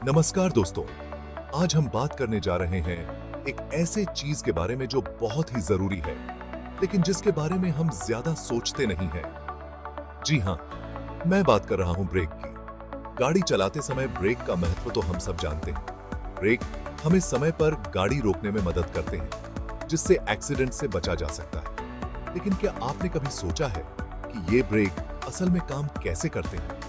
नमस्कार दोस्तों, आज हम बात करने जा रहे हैं एक ऐसे चीज के बारे में जो बहुत ही जरूरी है, लेकिन जिसके बारे में हम ज्यादा सोचते नहीं हैं। जी हाँ, मैं बात कर रहा हूं ब्रेक की। गाड़ी चलाते समय ब्रेक का महत्व तो हम सब जानते हैं। ब्रेक हमें समय पर गाड़ी रोकने में मदद करते हैं, जिससे एक्सीडेंट से बचा जा सकता है। लेकिन क्या आपने कभी सोचा है कि ये ब्रेक असल में काम कैसे करते हैं?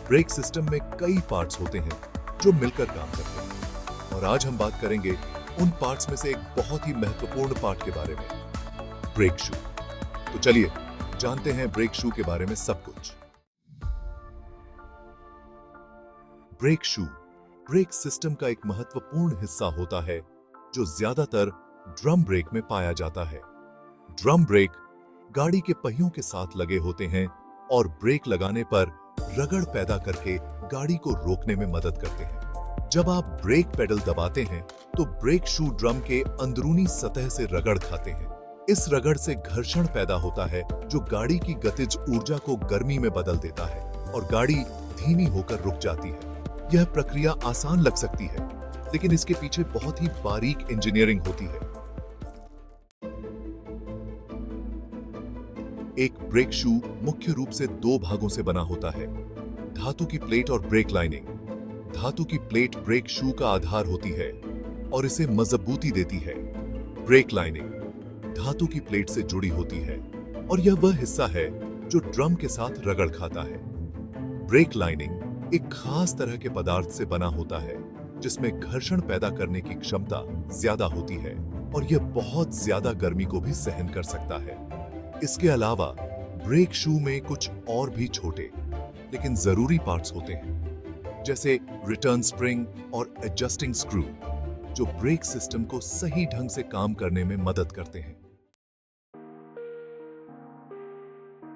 ब्रेक सिस्टम में कई पार्ट्स होते हैं जो मिलकर काम करते हैं, और आज हम बात करेंगे उन पार्ट्स में से एक बहुत ही महत्वपूर्ण पार्ट के बारे में, ब्रेक शू। तो चलिए जानते हैं ब्रेक शू के बारे में सब कुछ। ब्रेक शू ब्रेक सिस्टम का एक महत्वपूर्ण हिस्सा होता है जो ज्यादातर ड्रम ब्रेक में पाया जाता है। ड्रम ब्रेक गाड़ी के पहियों के साथ लगे होते हैं और ब्रेक लगाने पर रगड़ पैदा करके गाड़ी को रोकने में मदद करते हैं। जब आप ब्रेक पेडल दबाते हैं तो ब्रेक शू ड्रम के अंदरूनी सतह से रगड़ खाते हैं। इस रगड़ से घर्षण पैदा होता है जो गाड़ी की गतिज ऊर्जा को गर्मी में बदल देता है और गाड़ी धीमी होकर रुक जाती है। यह प्रक्रिया आसान लग सकती है, लेकिन इसके पीछे बहुत ही बारीक इंजीनियरिंग होती है। एक ब्रेक शू मुख्य रूप से दो भागों से बना होता है, धातु की प्लेट और ब्रेक लाइनिंग। धातु की प्लेट ब्रेक शू का आधार होती है और इसे मजबूती देती है। ब्रेक लाइनिंग धातु की प्लेट से जुड़ी होती है और यह वह हिस्सा है जो ड्रम के साथ रगड़ खाता है। ब्रेक लाइनिंग एक खास तरह के पदार्थ से बना होता है जिसमें घर्षण पैदा करने की क्षमता ज्यादा होती है और यह बहुत ज्यादा गर्मी को भी सहन कर सकता है। इसके अलावा ब्रेक शू में कुछ और भी छोटे लेकिन जरूरी पार्ट्स होते हैं, जैसे रिटर्न स्प्रिंग और एडजस्टिंग स्क्रू, जो ब्रेक सिस्टम को सही ढंग से काम करने में मदद करते हैं।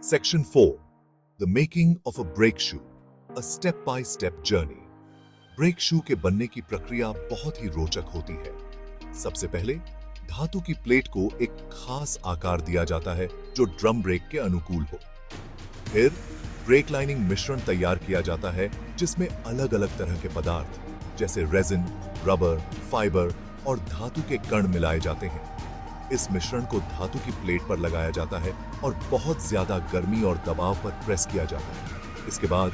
Section 4, the making of a brake shoe, a step by step journey. Brake shoe के बनने की प्रक्रिया बहुत ही रोचक होती है। सबसे पहले धातु की प्लेट को एक खास आकार दिया जाता है जो ड्रम ब्रेक के अनुकूल हो। फिर ब्रेक लाइनिंग मिश्रण तैयार किया जाता है जिसमें अलग अलग तरह के पदार्थ जैसे रेजिन, रबर, फाइबर और धातु के कण मिलाए जाते हैं। इस मिश्रण को धातु की प्लेट पर लगाया जाता है और बहुत ज्यादा गर्मी और दबाव पर प्रेस किया जाता है। इसके बाद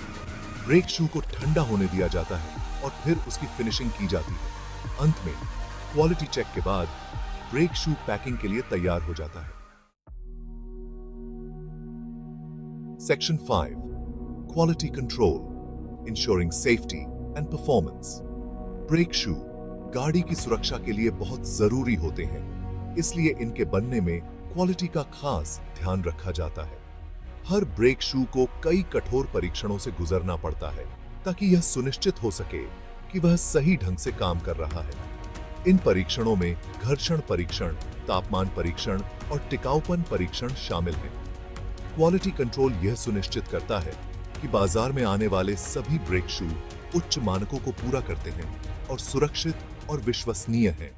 ब्रेक शू को ठंडा होने दिया जाता है और फिर उसकी फिनिशिंग की जाती है। अंत में क्वालिटी चेक के बाद ब्रेक शू पैकिंग के लिए तैयार हो जाता है। Section 5, quality control, ensuring safety and performance. Brake shoe गाड़ी की सुरक्षा के लिए बहुत जरूरी होते हैं, इसलिए इनके बनने में क्वालिटी का खास ध्यान रखा जाता है। हर ब्रेक शू को कई कठोर परीक्षणों से गुजरना पड़ता है ताकि यह सुनिश्चित हो सके कि वह सही ढंग से काम कर रहा है। इन परीक्षणों में घर्षण परीक्षण, तापमान परीक्षण और टिकाऊपन परीक्षण शामिल हैं। क्वालिटी कंट्रोल यह सुनिश्चित करता है कि बाजार में आने वाले सभी ब्रेक शू उच्च मानकों को पूरा करते हैं और सुरक्षित और विश्वसनीय हैं।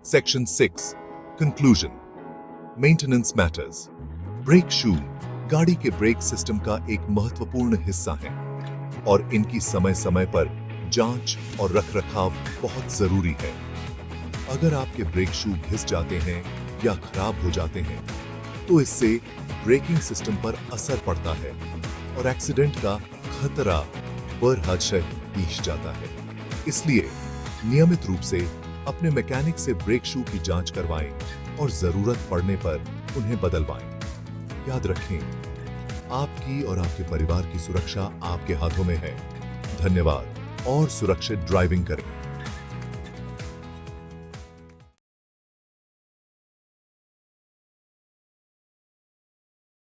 Section 6, conclusion, maintenance matters. Brake shoe गाड़ी के ब्रेक सिस्टम का एक महत्वपूर्ण हिस्सा है और इनकी समय समय पर जांच और रखरखाव बहुत जरूरी है। अगर आपके ब्रेक शू घिस जाते हैं या खराब हो जाते हैं तो इससे ब्रेकिंग सिस्टम पर असर पड़ता है और एक्सीडेंट का खतरा बढ़ जाता है। इसलिए नियमित रूप से अपने मैकेनिक से ब्रेक शू की जांच करवाएं और जरूरत पड़ने पर उन्हें बदलवाएं। याद रखें, आपकी और आपके परिवार की सुरक्षा आपके हाथों में है। धन्यवाद और सुरक्षित ड्राइविंग करें।